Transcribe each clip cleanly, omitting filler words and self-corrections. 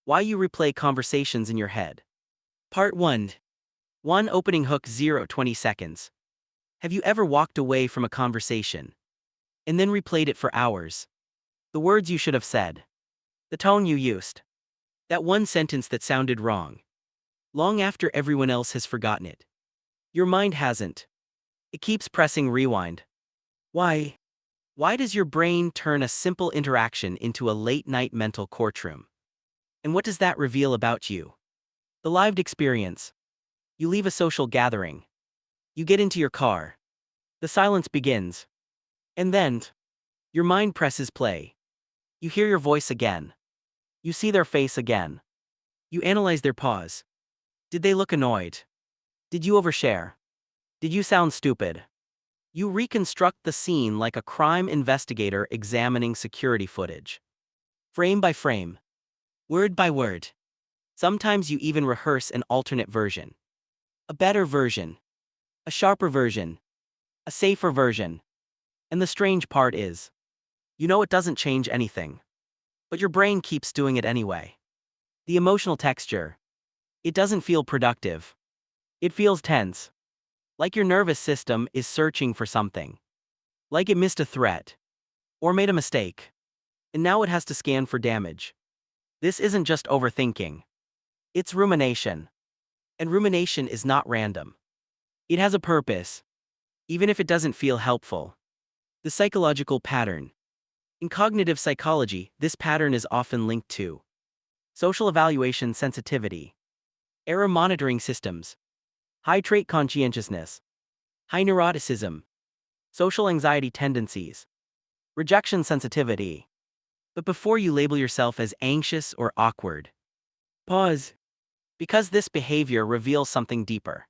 Why you replay conversations in your head. Part 1. 1 Opening hook 0 20 seconds. Have you ever walked away from a conversation and then replayed it for hours? The words you should have said. The tone you used. That one sentence that sounded wrong. Long after everyone else has forgotten it. Your mind hasn't. It keeps pressing rewind. Why? Why does your brain turn a simple interaction into a late-night mental courtroom? And what does that reveal about you? The lived experience. You leave a social gathering. You get into your car. The silence begins. And then, your mind presses play. You hear your voice again. You see their face again. You analyze their pause. Did they look annoyed? Did you overshare? Did you sound stupid? You reconstruct the scene like a crime investigator examining security footage. Frame by frame. Word by word. Sometimes you even rehearse an alternate version. A better version. A sharper version. A safer version. And the strange part is, you know it doesn't change anything. But your brain keeps doing it anyway. The emotional texture. It doesn't feel productive. It feels tense. Like your nervous system is searching for something. Like it missed a threat. Or made a mistake. And now it has to scan for damage. This isn't just overthinking. It's rumination. And rumination is not random. It has a purpose. Even if it doesn't feel helpful. The psychological pattern. In cognitive psychology, this pattern is often linked to social evaluation sensitivity, error monitoring systems, high trait conscientiousness, high neuroticism, social anxiety tendencies, rejection sensitivity. But before you label yourself as anxious or awkward, pause. Because this behavior reveals something deeper.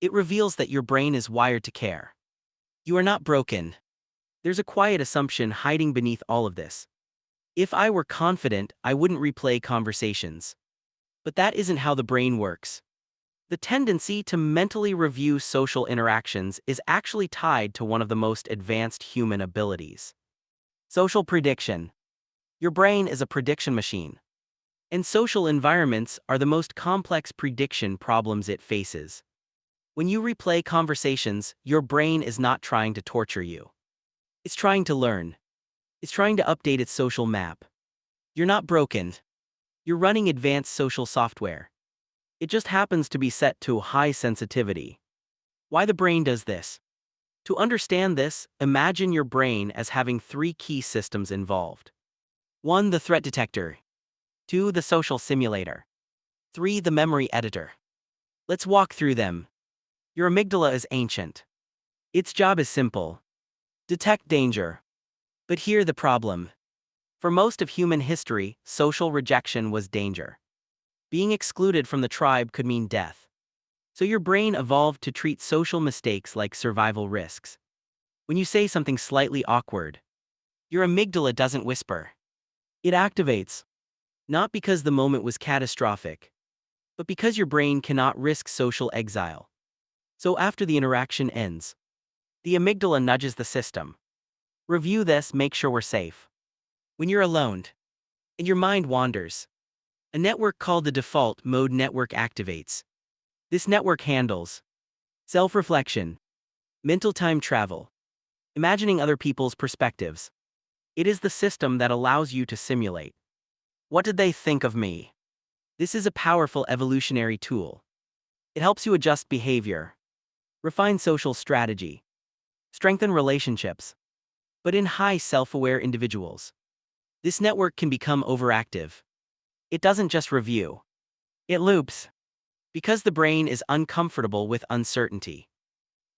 It reveals that your brain is wired to care. You are not broken. There's a quiet assumption hiding beneath all of this. If I were confident, I wouldn't replay conversations. But that isn't how the brain works. The tendency to mentally review social interactions is actually tied to one of the most advanced human abilities. Social prediction. Your brain is a prediction machine. And social environments are the most complex prediction problems it faces. When you replay conversations, your brain is not trying to torture you. It's trying to learn. It's trying to update its social map. You're not broken. You're running advanced social software. It just happens to be set to high sensitivity. Why the brain does this? To understand this, imagine your brain as having 3 key systems involved. 1. The threat detector. 2. The social simulator. 3. The memory editor. Let's walk through them. Your amygdala is ancient. Its job is simple. Detect danger. But here's the problem. For most of human history, social rejection was danger. Being excluded from the tribe could mean death. So your brain evolved to treat social mistakes like survival risks. When you say something slightly awkward, your amygdala doesn't whisper. It activates. Not because the moment was catastrophic, but because your brain cannot risk social exile. So after the interaction ends, the amygdala nudges the system. Review this, make sure we're safe. When you're alone, and your mind wanders, a network called the default mode network activates. This network handles self-reflection, mental time travel, imagining other people's perspectives. It is the system that allows you to simulate. What did they think of me? This is a powerful evolutionary tool. It helps you adjust behavior, refine social strategy, strengthen relationships. But in high self-aware individuals, this network can become overactive. It doesn't just review. It loops. Because the brain is uncomfortable with uncertainty.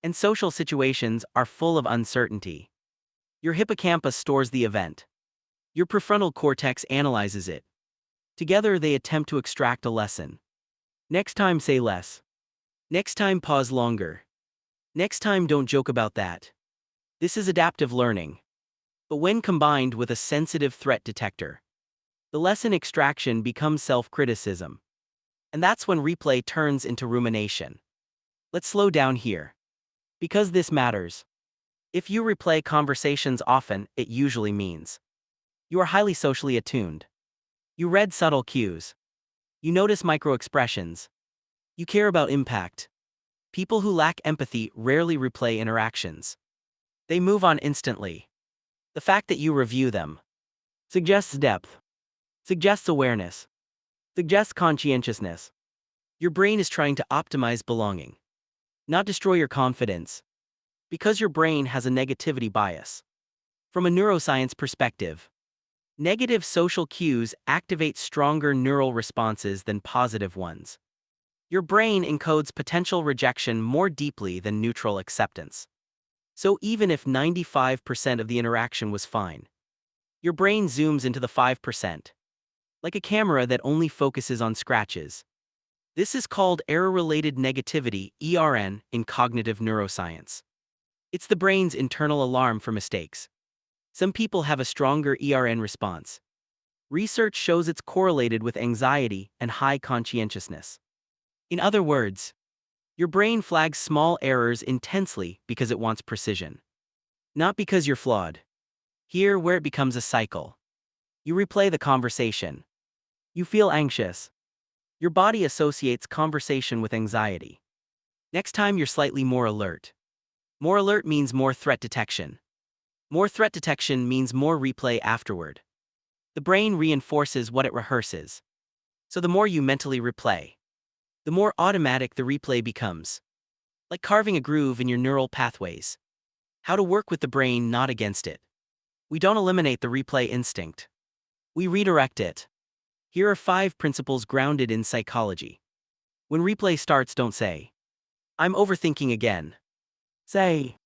And social situations are full of uncertainty. Your hippocampus stores the event. Your prefrontal cortex analyzes it. Together they attempt to extract a lesson. Next time say less. Next time pause longer. Next time don't joke about that. This is adaptive learning. But when combined with a sensitive threat detector, the lesson extraction becomes self-criticism. And that's when replay turns into rumination. Let's slow down here. Because this matters. If you replay conversations often, it usually means you are highly socially attuned. You read subtle cues. You notice micro-expressions. You care about impact. People who lack empathy rarely replay interactions. They move on instantly. The fact that you review them suggests depth, suggests awareness, suggests conscientiousness. Your brain is trying to optimize belonging, not destroy your confidence, because your brain has a negativity bias. From a neuroscience perspective, negative social cues activate stronger neural responses than positive ones. Your brain encodes potential rejection more deeply than neutral acceptance. So even if 95% of the interaction was fine, your brain zooms into the 5%, like a camera that only focuses on scratches. This is called error-related negativity, ERN, in cognitive neuroscience. It's the brain's internal alarm for mistakes. Some people have a stronger ERN response. Research shows it's correlated with anxiety and high conscientiousness. In other words, your brain flags small errors intensely because it wants precision, not because you're flawed. Here where it becomes a cycle. You replay the conversation. You feel anxious. Your body associates conversation with anxiety. Next time you're slightly more alert. More alert means more threat detection. More threat detection means more replay afterward. The brain reinforces what it rehearses. So the more you mentally replay, the more automatic the replay becomes. Like carving a groove in your neural pathways. How to work with the brain, not against it. We don't eliminate the replay instinct. We redirect it. Here are 5 principles grounded in psychology. When replay starts, don't say, "I'm overthinking again." Say,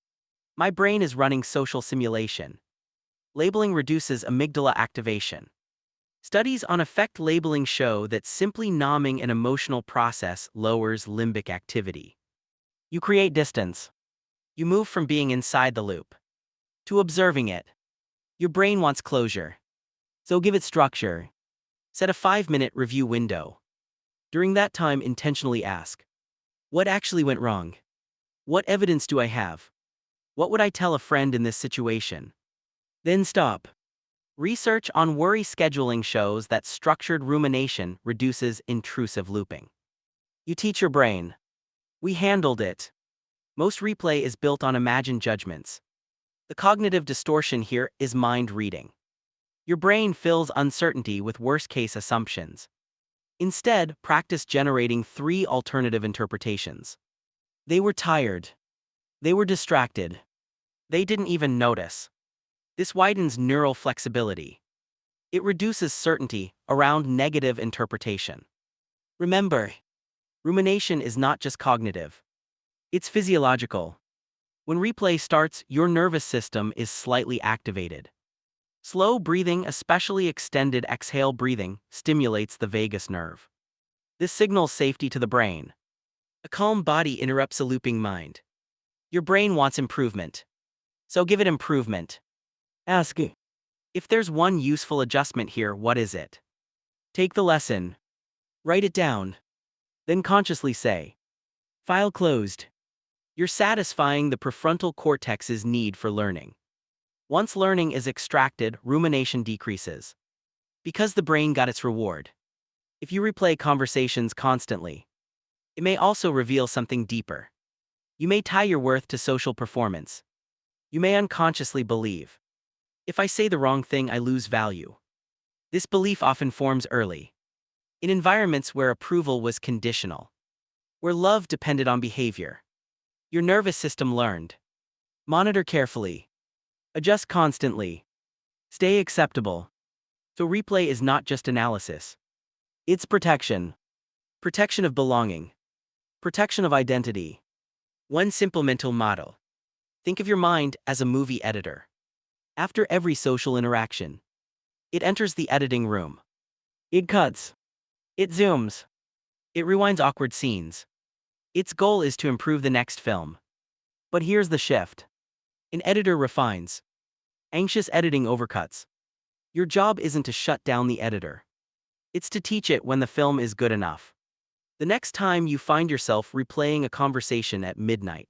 "My brain is running social simulation." Labeling reduces amygdala activation. Studies on affect labeling show that simply numbing an emotional process lowers limbic activity. You create distance. You move from being inside the loop to observing it. Your brain wants closure. So give it structure. Set a 5-minute review window. During that time, intentionally ask, what actually went wrong? What evidence do I have? What would I tell a friend in this situation? Then stop. Research on worry scheduling shows that structured rumination reduces intrusive looping. You teach your brain. We handled it. Most replay is built on imagined judgments. The cognitive distortion here is mind reading. Your brain fills uncertainty with worst-case assumptions. Instead, practice generating 3 alternative interpretations. They were tired. They were distracted. They didn't even notice. This widens neural flexibility. It reduces certainty around negative interpretation. Remember, rumination is not just cognitive. It's physiological. When replay starts, your nervous system is slightly activated. Slow breathing, especially extended exhale breathing, stimulates the vagus nerve. This signals safety to the brain. A calm body interrupts a looping mind. Your brain wants improvement. So give it improvement. Ask, if there's one useful adjustment here, what is it? Take the lesson. Write it down. Then consciously say, file closed. You're satisfying the prefrontal cortex's need for learning. Once learning is extracted, rumination decreases. Because the brain got its reward. If you replay conversations constantly, it may also reveal something deeper. You may tie your worth to social performance. You may unconsciously believe, if I say the wrong thing, I lose value. This belief often forms early, in environments where approval was conditional, where love depended on behavior. Your nervous system learned. Monitor carefully. Adjust constantly. Stay acceptable. So replay is not just analysis. It's protection. Protection of belonging. Protection of identity. One simple mental model. Think of your mind as a movie editor. After every social interaction, it enters the editing room. It cuts. It zooms. It rewinds awkward scenes. Its goal is to improve the next film. But here's the shift. An editor refines. Anxious editing overcuts. Your job isn't to shut down the editor. It's to teach it when the film is good enough. The next time you find yourself replaying a conversation at midnight,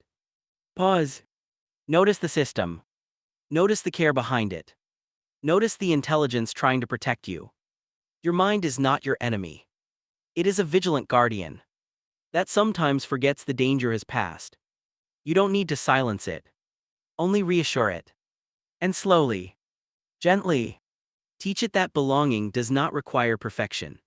pause. Notice the system. Notice the care behind it. Notice the intelligence trying to protect you. Your mind is not your enemy. It is a vigilant guardian that sometimes forgets the danger has passed. You don't need to silence it. Only reassure it. And slowly, gently, teach it that belonging does not require perfection.